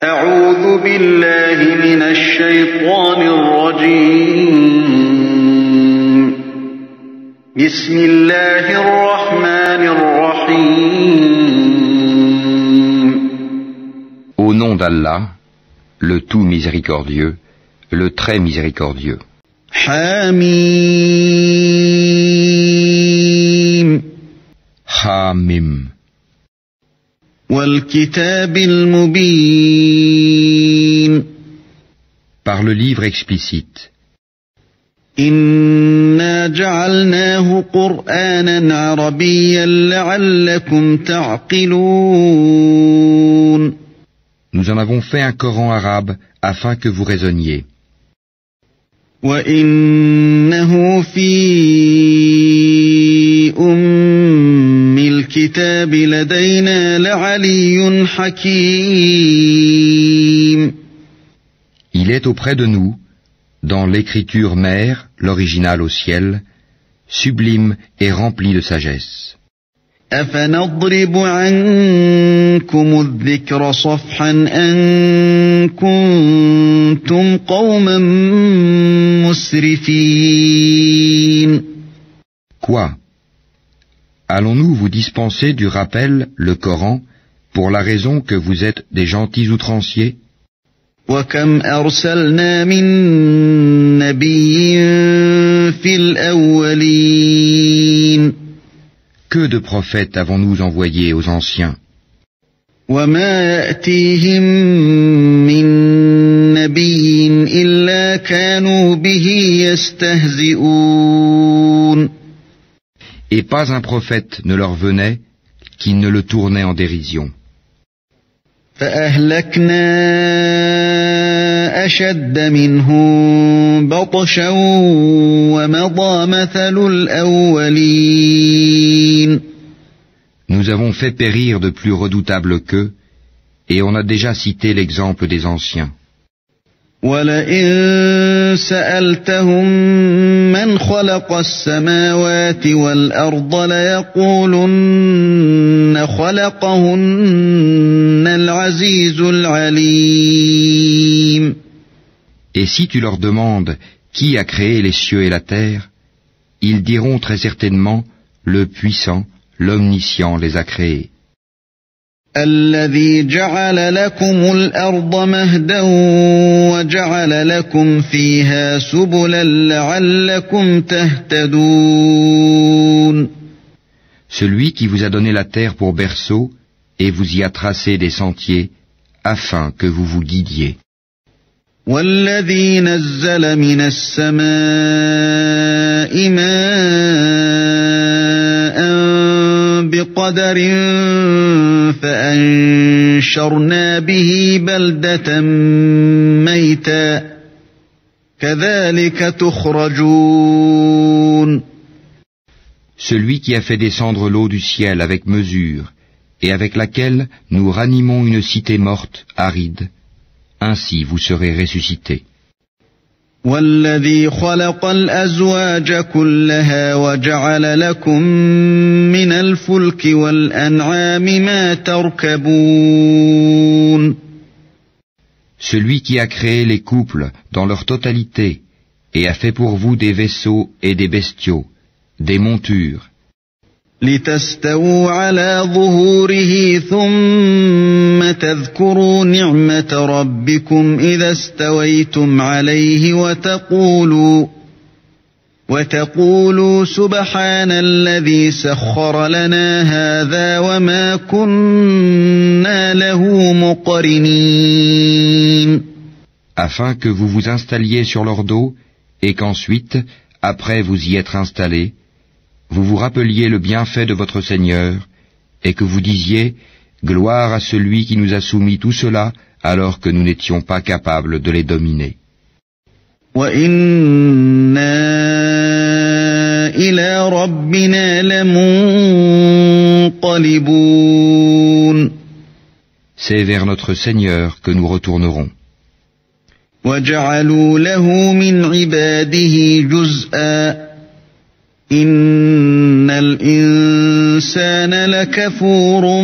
أعوذ بالله من الشيطان الرجيم بسم الله الرحمن الرحيم Au nom d'Allah, le tout miséricordieux, le très miséricordieux. حميم Hamim. والكتاب المبين Par le livre explicite. إنا جعلناه قرآنا عربيا لعلكم تعقلون Nous en avons fait un Coran arabe afin que vous raisonniez. وإنه في الكتاب لدينا لعلي حكيم Il est auprès de nous, dans l'écriture mère, l'original au ciel, sublime et rempli de sagesse. أفنضرب عنكم الذكر صفحا أن كنتم قوما مسرفين Quoi? Allons-nous vous dispenser du rappel, le Coran, pour la raison que vous êtes des gentils outranciers? وكم أرسلنا من نبي في الأولين Que de prophètes avons-nous envoyés aux anciens? وما يأتيهم من نبي إلا كانوا به يستهزئون Et pas un prophète ne leur venait qui ne le tournait en dérision. فأهلكنا أشد منهم بطشا ومضى مثل الأولين Nous avons fait périr de plus redoutables qu'eux, et on a déjà cité l'exemple des anciens. ولئن سألتهم من خلق السماوات والأرض ليقولن خلقهن العزيز العليم Et si tu leur demandes qui a créé les cieux et la terre, ils diront très certainement le puissant, l'omniscient les a créés. الذي جعل لكم الأرض مهدا وجعل لكم فيها سبلا لعلكم تهتدون Celui qui vous a donné la terre pour berceau et vous y a tracé des sentiers afin que vous vous guidiez. والذي نزل من السماء ماء بقدر فأنشرنا به بلدة ميتا كذلك تخرجون Celui qui a fait descendre l'eau du ciel avec mesure et avec laquelle nous ranimons une cité morte, aride, ainsi vous serez ressuscités. والذي خلق الأزواج كلها وجعل لكم من الفلك والأنعام ما تركبون Celui qui a créé les couples dans leur totalité et a fait pour vous des vaisseaux et des bestiaux, des montures, لتستووا على ظهوره ثم تذكروا نعمة ربكم إذا استويتم عليه وتقولوا سبحان الذي سخر لنا هذا وما كنا له مقرنين afin que vous vous installiez sur leur dos et qu'ensuite, après vous y être installés, vous vous rappeliez le bienfait de votre Seigneur et que vous disiez « Gloire à celui qui nous a soumis tout cela alors que nous n'étions pas capables de les dominer. » وَإِنَّا إِلَى رَبِّنَا لَمُنقَلِبُونَ C'est vers notre Seigneur que nous retournerons. وَجَعَلُوا لَهُ مِنْ عِبَادِهِ جُزْءًا إِنَّ الْإِنسَانَ لَكَفُورٌ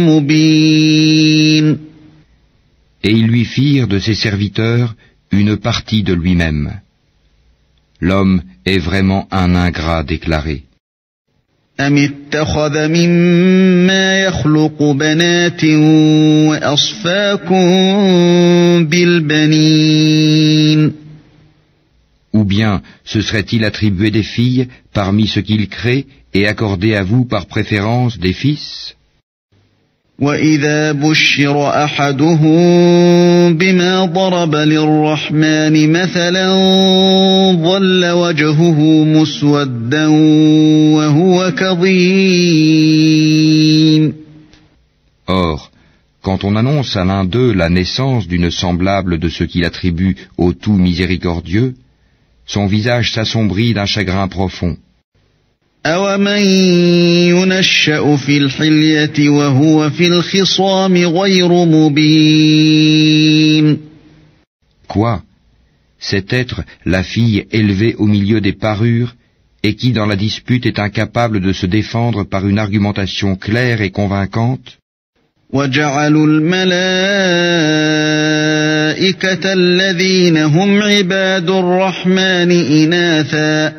مُبِينٌ Et ils lui firent de ses serviteurs une partie de lui-même. L'homme est vraiment un ingrat déclaré. أم اتخذ مما يخلق بنات وأصفاكم بالبنين. Ou bien se serait-il attribué des filles parmi ce qu'il crée et accordé à vous par préférence des fils? وَإِذَا بُشِّرَ أَحَدُهُم بِمَا ضَرَبَ لِلرَّحْمَنِ مَثَلًا ظَلَّ وَجْهُهُ مُسْوَدًّا وَهُوَ كَظِيمٌ. Or, quand on annonce à l'un d'eux la naissance d'une semblable de ce qu'il attribue au tout miséricordieux, son visage s'assombrit d'un chagrin profond. أَوَمَن يُنَشَّأُ فِي الْحِلْيَةِ وَهُوَ فِي الْخِصَامِ غَيْرُ مُبِينٍ. Quoi? Cet être, la fille élevée au milieu des parures, et qui dans la dispute est incapable de se défendre par une argumentation claire et convaincante? وَجَعَلُوا الْمَلَائِكَةَ الَّذِينَ هُمْ عِبَادُ الرَّحْمَنِ إِنَاثًا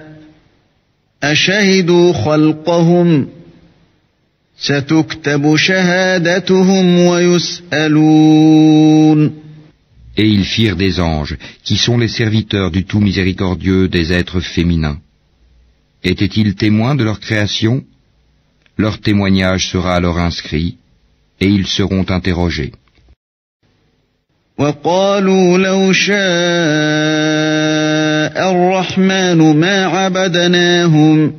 أَشَهِدُوا خَلْقَهُمْ سَتُكْتَبُ شَهَادَتُهُمْ وَيُسْأَلُونَ. Et ils firent des anges, qui sont les serviteurs du tout miséricordieux des êtres féminins. Étaient-ils témoins de leur création? Leur témoignage sera alors inscrit, et ils seront interrogés. وَقَالُوا لَوْ شَاءَ الرَّحْمَنُ مَا عَبَدْنَاهُمْ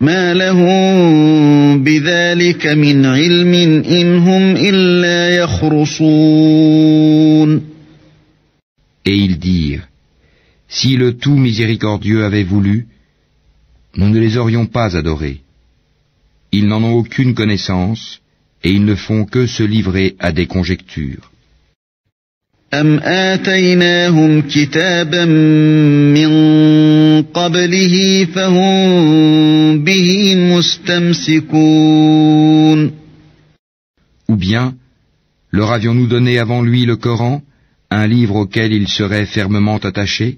مَا لَهُم بِذَلِكَ مِنْ عِلْمٍ إِنْ هُمْ إِلَّا يَخْرُصُونَ. Et ils dirent, si le tout miséricordieux avait voulu, nous ne les aurions pas adorés. Ils n'en ont aucune connaissance, et ils ne font que se livrer à des conjectures. أَمْ آتَيْنَاهُمْ كِتَابًا مِّن قَبْلِهِ فَهُمْ بِهِ مُسْتَمْسِكُونَ. Ou bien, leur avions-nous donné avant lui le Coran, un livre auquel ils seraient fermement attachés?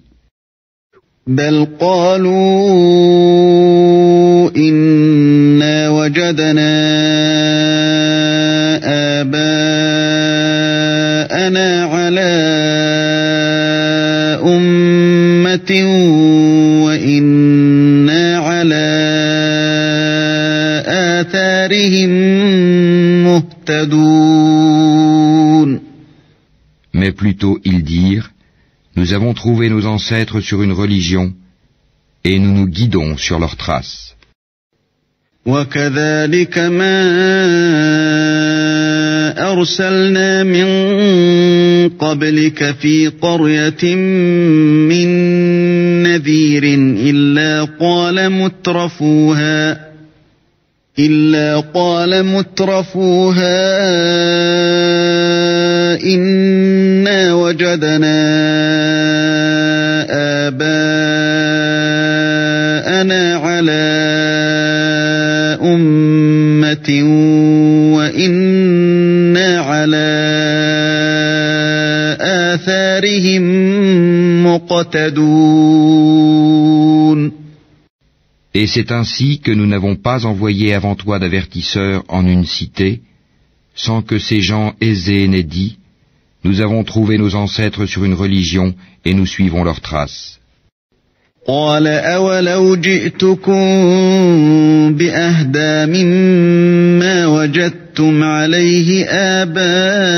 بَلْ قَالُوا إِنَّا وَجَدْنَا آبَاءَنَا عَلَى أُمَّةٍ وَإِنَّا عَلَى آثَارِهِم مُهْتَدُونَ. Mais plutôt ils dirent, nous avons trouvé nos ancêtres sur une religion, et nous nous guidons sur leurs traces. وَكَذَلِكَ مَا أَرْسَلْنَا مِن قَبْلِكَ فِي قَرْيَةٍ مِّن نَّذِيرٍ إِلَّا قَالَ مُتْرَفُوهَا إِنَّا وَجَدْنَا آبَاءَنَا عَلَى أُمَّةٍ وَإِنَّا عَلَى آثَارِهِم مُقْتَدُونَ. Et c'est ainsi que nous n'avons pas envoyé avant toi d'avertisseurs en une cité, sans que ces gens aisés n'aient dit, nous avons trouvé nos ancêtres sur une religion et nous suivons leurs traces. قَالَ أَوَلَوْ جِئْتُكُم بِأَهْدَىٰ مِمَّا وَجَدتُّمْ عَلَيْهِ آبَاءَكُمْ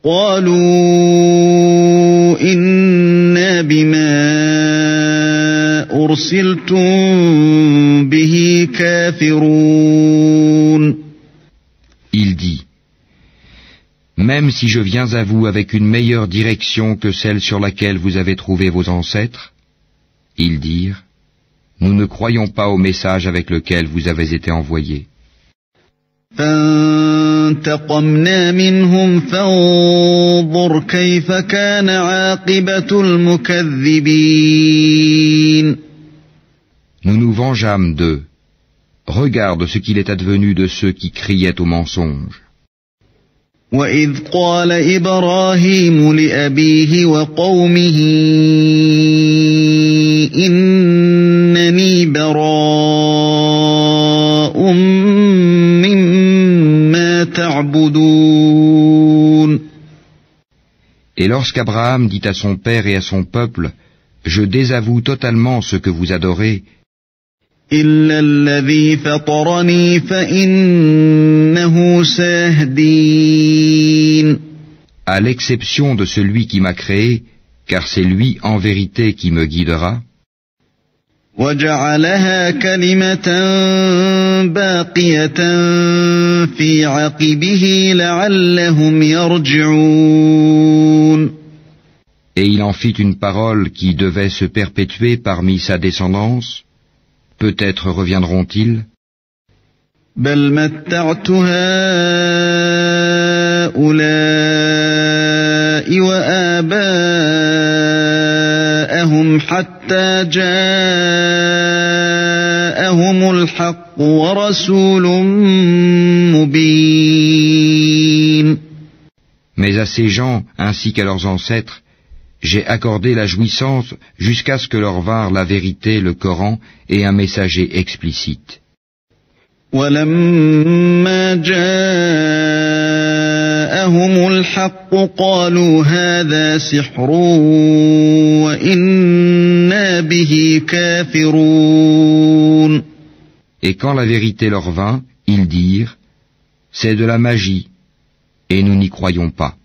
قَالُوا إِنَّا بِمَا أُرْسِلْتُم بِهِ كَافِرُونَ. Il dit, même si je viens à vous avec une meilleure direction que celle sur laquelle vous avez trouvé vos ancêtres, ils dirent, nous ne croyons pas au message avec lequel vous avez été envoyés. فانتقمنا منهم فانظر كيف كان عاقبة المكذبين. Nous nous vengeâmes d'eux. regarde ce qu'il est advenu de ceux qui criaient au mensonge. وَإِذْ قَالَ إِبْرَاهِيمُ لِأَبِيهِ وَقَوْمِهِ إِنَّنِي بَرَاءٌ مِّمَّا تَعْبُدُونَ. Et lorsqu'Abraham dit à son père et à son peuple, « Je désavoue totalement ce que vous adorez, إِلَّا الَّذِي فَطَرَنِي فَإِنَّهُ سَيَهْدِينِ. à l'exception de celui qui m'a créé, car c'est lui en vérité qui me guidera. » وَجَعَلَهَا كَلِمَةً بَاقِيَةً فِي عَقِبِهِ لَعَلَّهُمْ يَرْجِعُونَ. Et il en fit une parole qui devait se perpétuer parmi sa descendance. Peut-être reviendront-ils. بَلْ مَتَّعْتُ هَؤُلَاءِ وَآبَاءَهُمْ حَتَّى جَاءَهُمُ الْحَقُّ وَرَسُولٌ مُّبِينٌ. Mais à ces gens, ainsi qu'à leurs ancêtres, j'ai accordé la jouissance jusqu'à ce que leur vinrent la vérité, le Coran et un messager explicite. وَلَمَّا جَاءَهُمُ الْحَقُّ قَالُوا هَذَا سِحْرٌ وَإِنَّا بِهِ كَافِرُونَ. Et quand la vérité leur vint, ils dirent, c'est de la magie, et nous n'y croyons pas.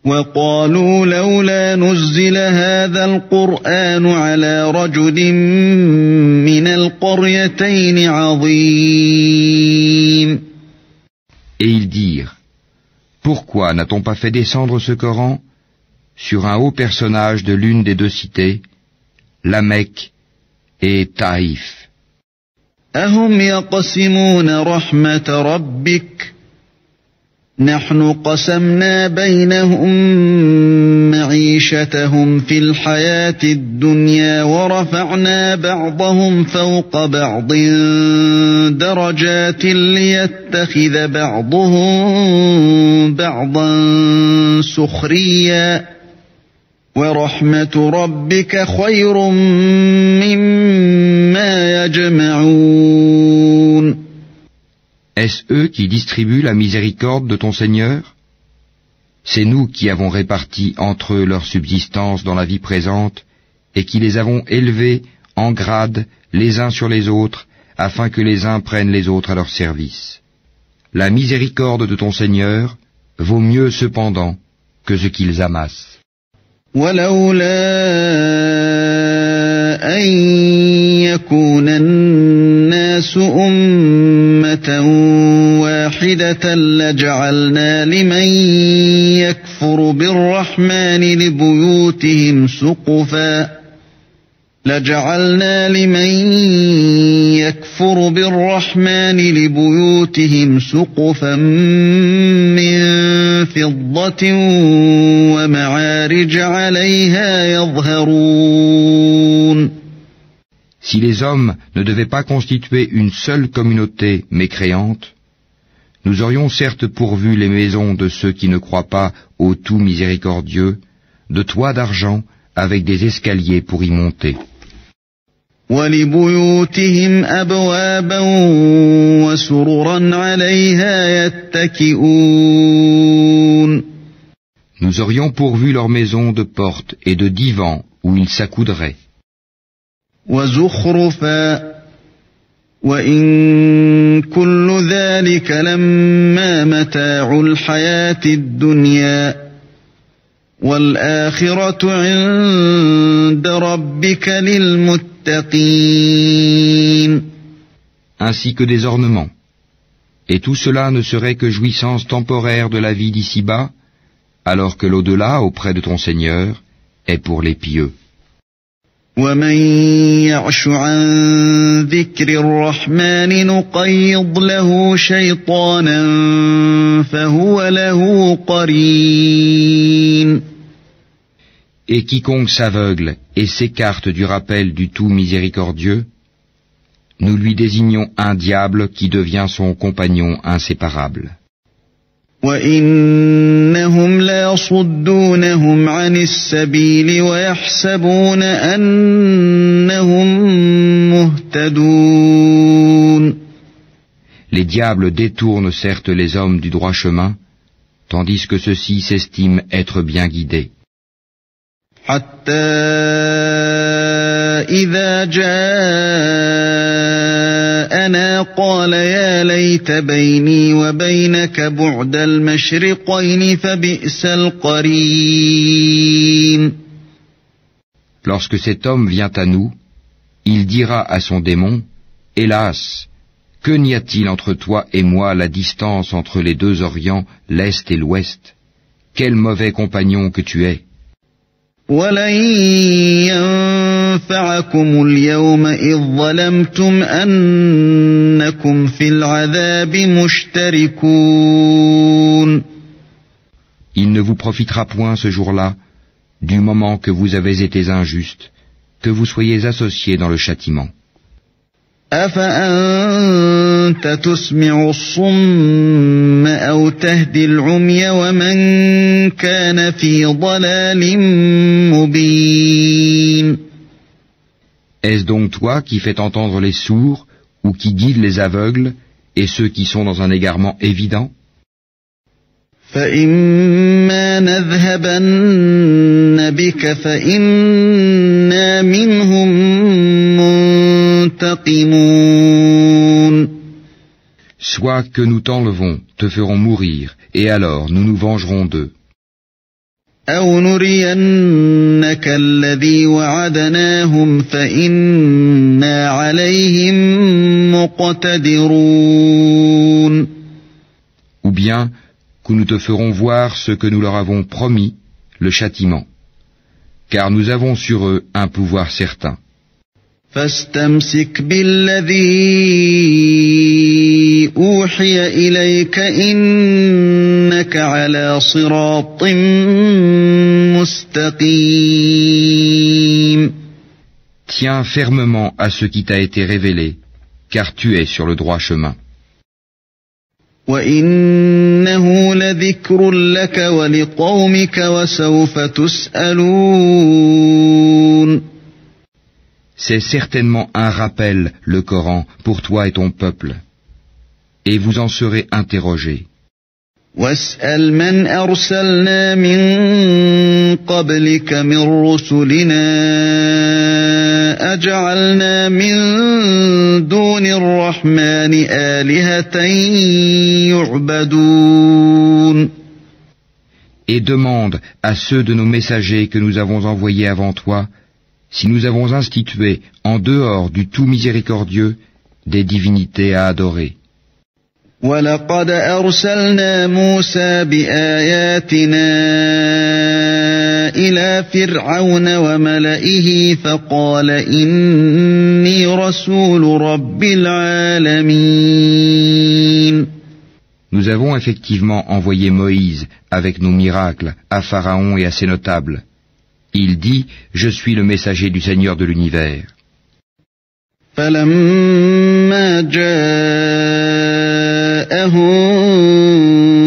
وَقَالُوا لَوْلَا نُزِّلَ هَذَا الْقُرْآنُ عَلَى رَجُلٍ مِّنَ الْقَرْيَتَيْنِ عَظِيمٍ. Et ils dirent, pourquoi n'a-t-on pas fait descendre ce Coran sur un haut personnage de l'une des deux cités, la Mecque et Taïf? أَهُمْ يَقْسِمُونَ رَحْمَةَ رَبِّكَ نحن قسمنا بينهم معيشتهم في الحياة الدنيا ورفعنا بعضهم فوق بعض درجات ليتخذ بعضهم بعضا سخريا ورحمة ربك خير مما يجمعون. Est-ce eux qui distribuent la miséricorde de ton Seigneur? C'est nous qui avons réparti entre eux leur subsistance dans la vie présente et qui les avons élevés en grade les uns sur les autres afin que les uns prennent les autres à leur service. La miséricorde de ton Seigneur vaut mieux cependant que ce qu'ils amassent. أن يكون الناس أمة واحدة لجعلنا لمن يكفر بالرحمن لبيوتهم سقفا من فضة ومعارج عليها يظهرون. Si les hommes ne devaient pas constituer une seule communauté mécréante, nous aurions certes pourvu les maisons de ceux qui ne croient pas au tout miséricordieux, de toits d'argent avec des escaliers pour y monter. وَلِبُيُوتِهِمْ أَبْوَابًا وَسُرُرًا عَلَيْهَا يَتَّكِئُونَ. Nous aurions pourvu leurs maisons de portes et de divans où ils s'accoudraient. وَزُخْرُفًا وَإِن كُلُّ ذَلِكَ لَمَّا مَتَاعُ الْحَيَاةِ الدُّنْيَا وَالْآخِرَةُ عِندَ رَبِّكَ لِلْمُتَّقِينَ. Ainsi que des ornements. Et tout cela ne serait que jouissance temporaire de la vie d'ici-bas, alors que l'au-delà auprès de ton Seigneur est pour les pieux. وَمَن يَعْشُ عَن ذِكْرِ الرَّحْمَنِ نُقَيِّضْ لَهُ شَيْطَانًا فَهُوَ لَهُ قَرِينٌ. Et quiconque s'aveugle et s'écarte du rappel du tout miséricordieux, nous lui désignons un diable qui devient son compagnon inséparable. وَإِنَّهُمْ لَيَصُدُّونَهُمْ عَنِ السَّبِيلِ وَيَحْسَبُونَ أَنَّهُمْ مُهْتَدُونَ. Les diables détournent certes les hommes du droit chemin, tandis que ceux-ci s'estiment être bien guidés. حَتَّى إِذَا جَاءَنَا قَالَ يَا لَيْتَ بَيْنِي وَبَيْنَكَ بُعْدَ الْمَشْرِقَيْنِ فَبِئْسَ الْقَرِينُ. Lorsque cet homme vient à nous, il dira à son démon, « Hélas, que n'y a-t-il entre toi et moi la distance entre les deux orients, l'Est et l'Ouest? Quel mauvais compagnon que tu es !» وَلَن يَنفَعَكُمُ الْيَوْمَ إِذ ظَّلَمْتُمْ أَنَّكُمْ فِي الْعَذَابِ مُشْتَرِكُونَ. Il ne vous profitera point ce jour-là, du moment que vous avez été injustes, que vous soyez associés dans le châtiment. أَفَأَنْتَ تُسْمِعُ الصُّمَّ أَوْ تَهْدِي الْعُمْيَ وَمَنْ كَانَ فِي ضَلَالٍ مُبِينٍ. Est-ce donc toi qui fais entendre les sourds ou qui guides les aveugles et ceux qui sont dans un égarement évident? فَإِمَّا نَذْهَبَنَّ بِكَ فَإِنَّا مِنْهُمْ مُنْتَقِمُونَ. Soit que nous t'enlevons, te ferons mourir, et alors nous nous vengerons d'eux. أَوْ نُرِيَنَّكَ الَّذِي وَعَدْنَاهُمْ فَإِنَّا عَلَيْهِمْ مُقْتَدِرُونَ. Ou bien que nous te ferons voir ce que nous leur avons promis, le châtiment, car nous avons sur eux un pouvoir certain. فَاسْتَمْسِكْ بِالَّذِي أُوحِيَ إِلَيْكَ إِنَّكَ عَلَى صِرَاطٍ مُسْتَقِيمٍ. Tiens fermement à ce qui t'a été révélé, car tu es sur le droit chemin. وَإِنَّهُ لَذِكْرٌ لَكَ وَلِقَوْمِكَ وَسَوْفَ تُسْأَلُونَ. C'est certainement un rappel, le Coran, pour toi et ton peuple, et vous en serez interrogés. وَاسْأَلْ مَنْ أَرْسَلْنَا مِنْ قَبْلِكَ مِنْ رُسُلِنَا أَجَعَلْنَا مِنْ دُونِ الرَّحْمَنِ آلِهَةً يُعْبَدُونَ. Et demande à ceux de nos messagers que nous avons envoyés avant toi, si nous avons institué, en dehors du tout miséricordieux, des divinités à adorer. وَلَقَدْ أَرْسَلْنَا مُوسَى بِآيَاتِنَا إِلَى فِرْعَوْنَ وَمَلَئِهِ فَقَالَ إِنِّي رَسُولُ رَبِّ الْعَالَمِينَ. Nous avons effectivement envoyé Moïse avec nos miracles à Pharaon et à ses notables. Il dit, je suis le messager du Seigneur de l'univers. فَلَمَّا جَاءَهُم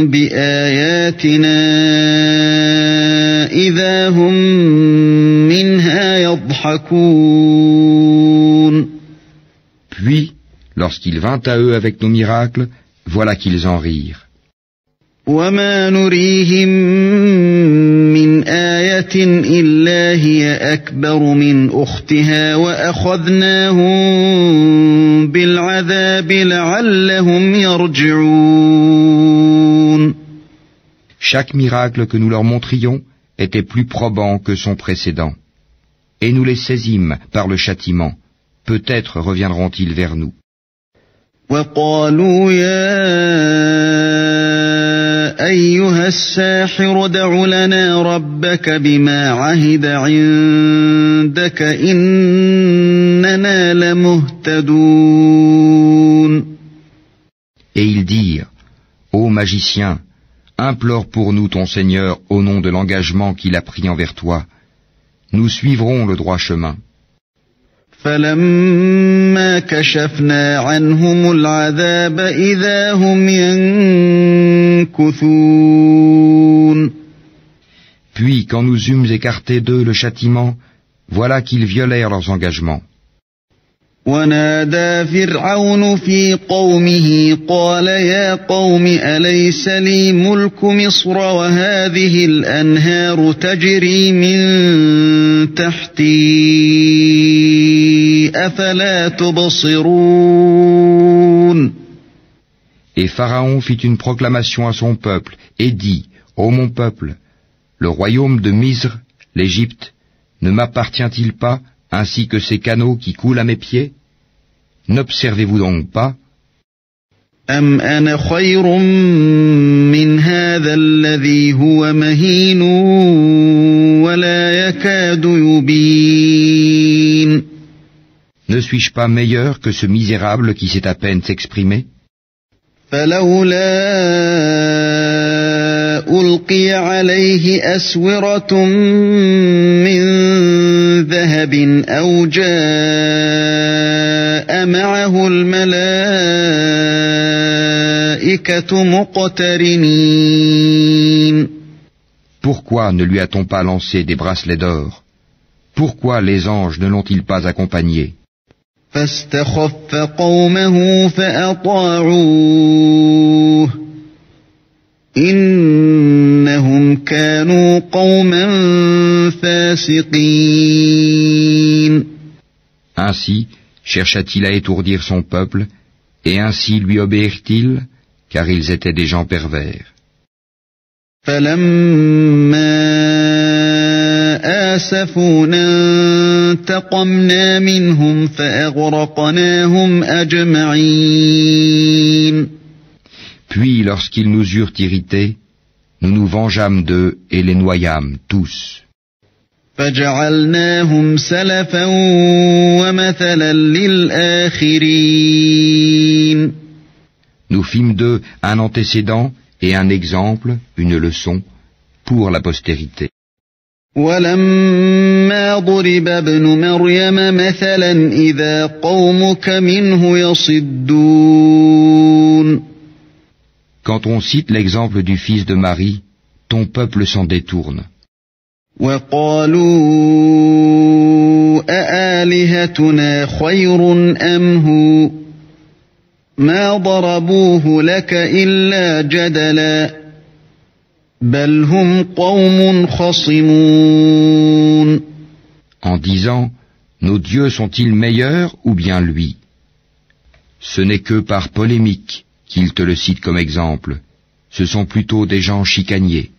بِآيَاتِنَا إِذَا هُم مِّنْهَا يَضْحَكُونَ. Puis, lorsqu'il vint à eux avec nos miracles, voilà qu'ils en rirent. وَمَا نُرِيهِم مِّنْ آيَةٍ إِلَّا هِيَ أَكْبَرُ مِنْ أُخْتِهَا وَأَخَذْنَاهُم بِالْعَذَابِ لَعَلَّهُمْ يَرْجِعُونَ. Chaque miracle que nous leur montrions était plus probant que son précédent. Et nous les saisîmes par le châtiment. Peut-être reviendront-ils vers nous. وَقَالُوا أيها الساحر ادع لنا ربك بما عهد عندك إننا لمهتدون. Et ils dirent, ô magicien, implore pour nous ton Seigneur au nom de l'engagement qu'il a pris envers toi. Nous suivrons le droit chemin. فلما كشفنا عنهم العذاب إذا هم ينكثون. Puis, quand nous eûmes écarté d'eux le châtiment, voilà qu'ils violèrent leurs engagements. ونادى فرعون في قومه قال يا قوم أليس لي ملك مصر وهذه الأنهار تجري من تحتي أفلا تبصرون. Et Pharaon fit une proclamation à son peuple et dit, ô mon peuple, le royaume de Misr, l'Égypte, ne m'appartient-il pas, ainsi que ces canaux qui coulent à mes pieds? N'observez-vous donc pas? أم أنا خير من هذا الذي هو مهين ولا يكاد يبين. Ne suis-je pas meilleur que ce misérable qui sait à peine s'exprimer? فلولا ألقي عليه أسورة من ذهب أو جاء معه الملائكة مقترنين. Pourquoi ne lui a-t-on pas lancé des bracelets d'or? Pourquoi les anges ne l'ont-ils pas accompagné? فاستخف قومه فأطاعوه إنهم كانوا قوما فاسقين. Ainsi chercha-t-il à étourdir son peuple, et ainsi lui obéirent-ils, car ils étaient des gens pervers. فلما آسفونا انتقمنا منهم فأغرقناهم أجمعين. Puis, lorsqu'ils nous eurent irrités, nous nous vengeâmes d'eux et les noyâmes tous. فجعلناهم سلفا ومثلا للآخرين. Nous fîmes d'eux un antécédent et un exemple, une leçon, pour la postérité. ولما ضرب ابن مريم مثلا إذا قومك منه يصدون. Quand on cite l'exemple du fils de Marie, ton peuple s'en détourne. وقالوا أآلهتنا خير أم هو ما ضربوه لك إلا جدلا بل هم قوم خصمون. En disant, nos dieux sont-ils meilleurs ou bien lui? Ce n'est que par polémique qu'ils te le citent comme exemple. Ce sont plutôt des gens chicaniers.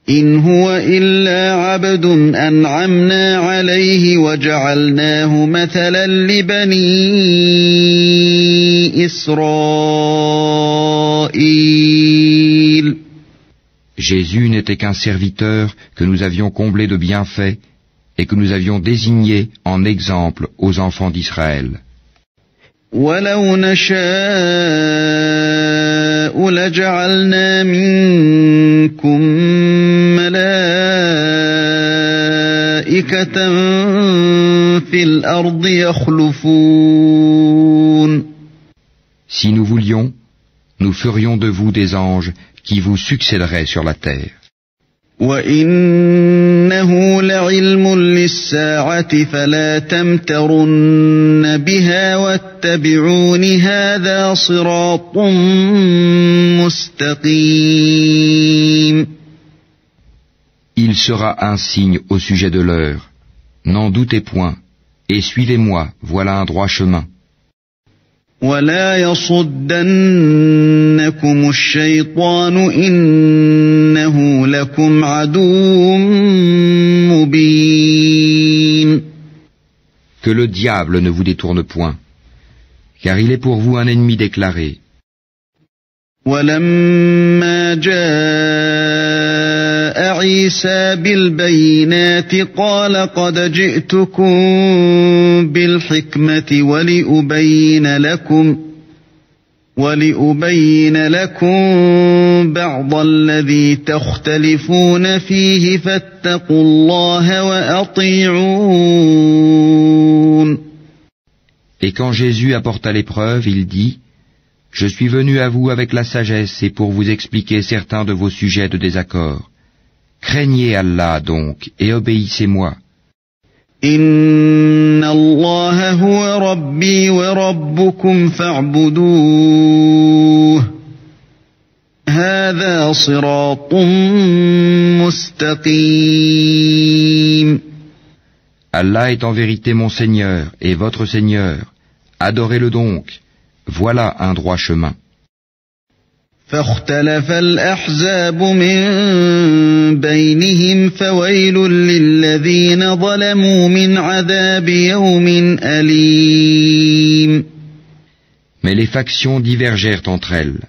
إن هو إلا عبد أنعمنا عليه وجعلناه مثلا لبني إسرائيل. Jésus n'était qu'un serviteur que nous avions comblé de bienfaits et que nous avions désigné en exemple aux enfants d'Israël. ولو نشاء لجعلنا منكم ملائكة في الأرض يخلفون. Si nous voulions, nous ferions de vous des anges qui vous succéderaient sur la terre. وَإِنَّهُ لَعِلْمٌ لِلسَّاعَةِ فَلَا تَمْتَرُنَّ بِهَا وَاتَّبِعُونِ هَذَا صِرَاطٌ مُسْتَقِيمٌ. Il sera un signe au sujet de l'heure. N'en doutez point, et suivez-moi, voilà un droit chemin. وَلَا يَصُدَّنَّكُمُ الشَّيْطَانُ إِنَّهُ لَكُمْ عَدُوٌّ مُبِينٌ. Que le diable ne vous détourne point, car il est pour vous un ennemi déclaré. وَلَمَّا جَاءَ عِيسَى بِالْبَيِّنَاتِ قَالَ قَدْ جِئْتُكُم بِالْحِكْمَةِ وَلِأُبَيِّنَ لَكُم بَعْضَ الَّذِي تَخْتَلِفُونَ فِيهِ فَاتَّقُوا اللَّهَ وَأَطِيعُونِ. Et quand Jésus apporta l'épreuve, il dit, « Je suis venu à vous avec la sagesse et pour vous expliquer certains de vos sujets de désaccord. Craignez Allah donc et obéissez-moi. » Inna Allah huwa Rabbi wa Rabbukum fa'buduh. Hadha siratun mustaqim. Allah est en vérité mon Seigneur et votre Seigneur. Adorez-le donc. Voilà un droit chemin. فاختلف الأحزاب من بينهم فويل للذين ظلموا من عذاب يوم أليم. Mais les factions divergèrent entre elles.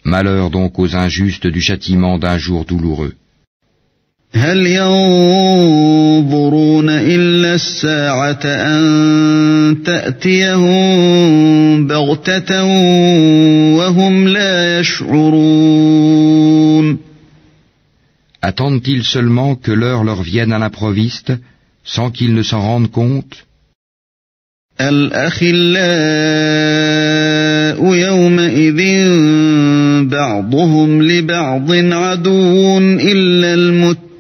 Malheur donc aux injustes du châtiment d'un jour douloureux. هل ينظرون إلا الساعة أن تأتيهم بغتة وهم لا يشعرون. Attendent-ils seulement que l'heure leur vienne à l'improviste, sans qu'ils ne s'en rendent compte? الأخلاء يومئذ بعضهم لبعض عدو إلا المتقين.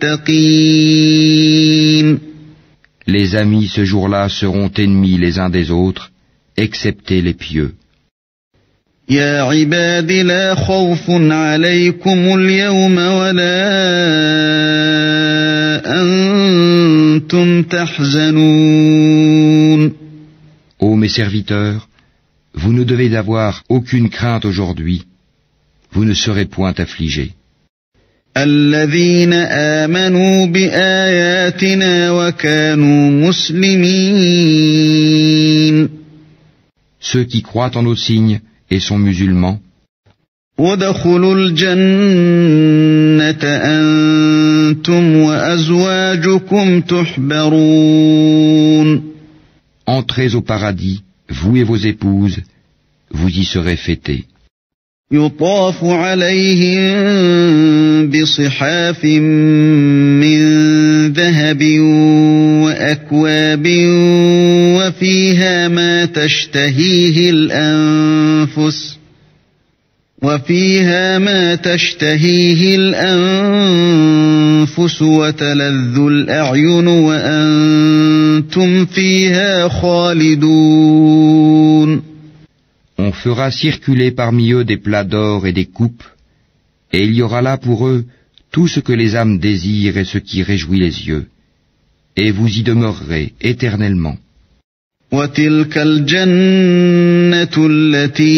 Les amis ce jour-là seront ennemis les uns des autres, excepté les pieux. يا عباد لا خوف عليكم اليوم ولا أنتم تحزنون. Ô mes serviteurs, vous ne devez avoir aucune crainte aujourd'hui, vous ne serez point affligés. الذين آمنوا بآياتنا وكانوا مسلمين. Ceux qui croient en nos signes et sont musulmans. وادخلوا الجنة أنتم وأزواجكم تحبرون. Entrez au paradis, vous et vos épouses, vous y serez fêtés. يطاف عليهم بصحاف من ذهب وأكواب وفيها ما تشتهيه الأنفس وتلذ الأعين وأنتم فيها خالدون. On fera circuler parmi eux des plats d'or et des coupes, et il y aura là pour eux tout ce que les âmes désirent et ce qui réjouit les yeux, et vous y demeurerez éternellement. وتلك الجنة التي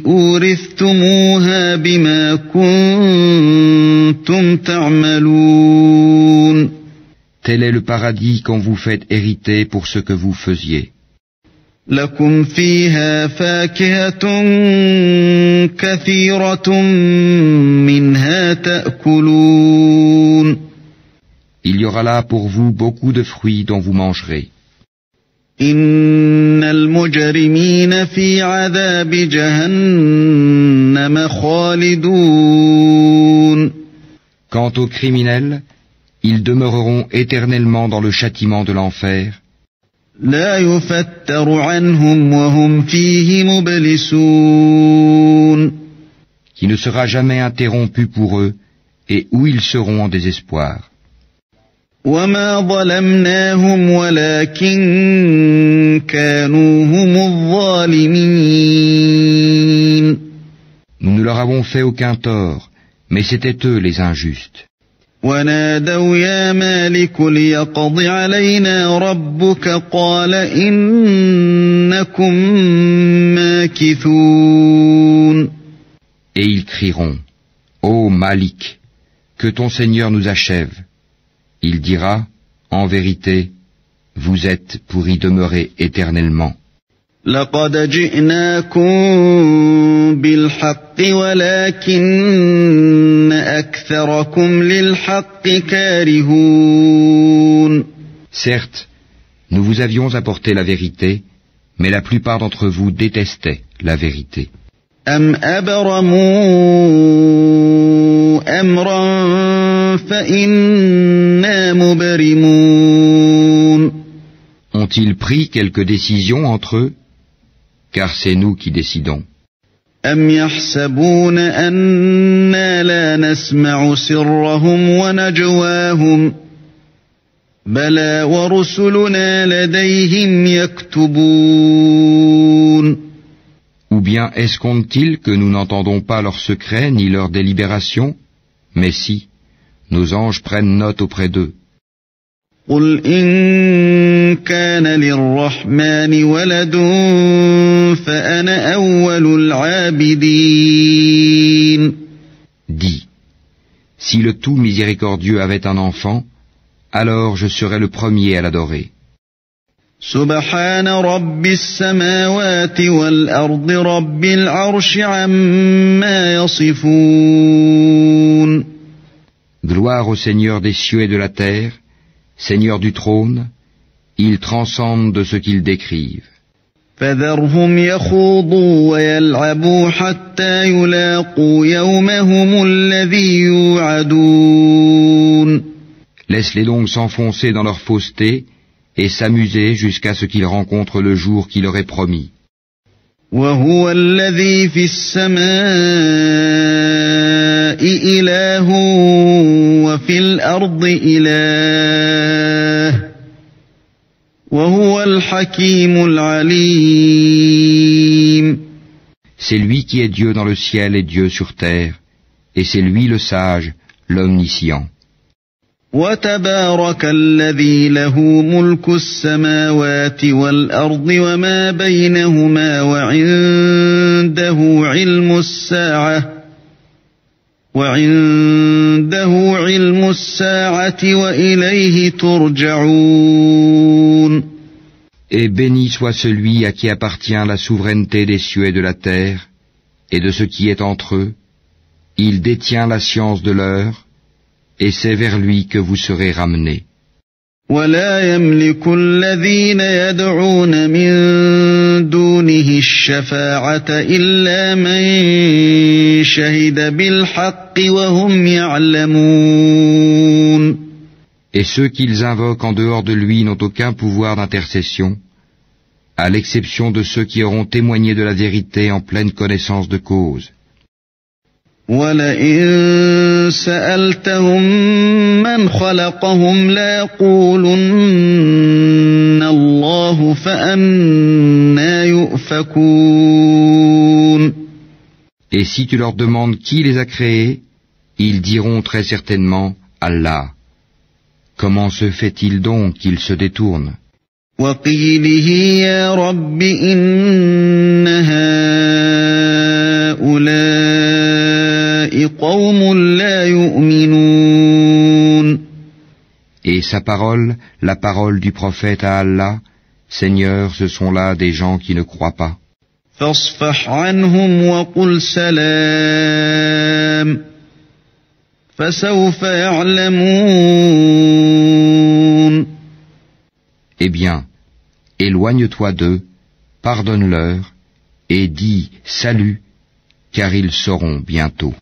أورثتموها بما كنتم تعملون. Tel est le paradis qu'on vous fait hériter pour ce que vous faisiez. لكم فيها فاكهة كثيرة منها تأكلون. Il y aura là pour vous beaucoup de fruits dont vous mangerez. إن المجرمين في عذاب جهنم خالدون. Quant aux criminels, ils demeureront éternellement dans le châtiment de l'enfer. لا يفتر عنهم وهم فيه مبلسون. Qui ne sera jamais interrompu pour eux et où ils seront en désespoir. وما ظلمناهم ولكن كانوا هم الظالمين. Nous ne leur avons fait aucun tort, mais c'étaient eux les injustes. ونادوا يا مالك ليقض علينا ربك قال إنكم ماكثون. Et ils crieront, Ô Malik, que ton Seigneur nous achève. Il dira, en vérité, vous êtes pour y demeurer éternellement. لقد جئناكم بالحق ولكن أكثركم للحق كارهون. Certes, nous vous avions apporté la vérité, mais la plupart d'entre vous détestaient la vérité. أم أبرموا أمرا فإنا مبرمون. Ont-ils Ont-ils pris quelque décision entre eux? Car c'est nous qui décidons. أم يحسبون أنا لا نسمع سرهم ونجواهم بلى ورسلنا لديهم يكتبون. Ou bien escomptent-ils que nous n'entendons pas leurs secrets ni leurs délibérations? Mais si, nos anges prennent note auprès d'eux. قل إن كان للرحمن ولد فأنا أول العابدين. Dis, si le tout miséricordieux avait un enfant, alors je serais le premier à l'adorer. سبحان رب السماوات والأرض رب العرش عما يصفون. Gloire au Seigneur des cieux et de la terre, Seigneur du trône, il transcende de ce qu'ils décrivent. فذرهم يخوضوا ويلعبوا حتى يلاقوا يومهم الذي يوعدون. Laisse-les donc s'enfoncer dans leur fausseté et s'amuser jusqu'à ce qu'ils rencontrent le jour qui leur est promis. وهو الذي في السماء إله وفي الأرض إله وهو الحكيم العليم. C'est lui qui est Dieu dans le ciel et Dieu sur terre, et c'est lui le sage, l'omniscient. وتبارك الذي له ملك السماوات والأرض وما بينهما وعنده علم الساعة وإليه ترجعون. Et béni soit celui à qui appartient la souveraineté des cieux et de la terre, et de ce qui est entre eux. Il détient la science de l'heure, et c'est vers lui que vous serez ramenés. ولا يملك الذين يدعون من دونه الشفاعة إلا من شهد بالحق وهم يعلمون. Et ceux qu'ils invoquent en dehors de lui n'ont aucun pouvoir d'intercession, à l'exception de ceux qui auront témoigné de la vérité en pleine connaissance de cause. وَلَئِن سَأَلْتَهُم مَّنْ خَلَقَهُمْ لَيَقُولُنَّ اللَّهُ فَأَنَّىٰ يُؤْفَكُونَ. Et si tu leur demandes qui les a créés, ils diront très certainement Allah. Comment se fait-il donc qu'ils se détournent? وَقِيلِهِ يَا رَبِّ إِنَّ هَٰؤُلَاءِ قَوْمٌ لَا يُؤْمِنُونَ. Et sa parole, la parole du prophète à Allah, Seigneur, ce sont là des gens qui ne croient pas. فَاصْفَحْ عَنْهُمْ وَقُلْ سَلَامٌ فَسَوْفَ يَعْلَمُونَ. Eh bien, éloigne-toi d'eux, pardonne-leur, et dis salut, car ils sauront bientôt.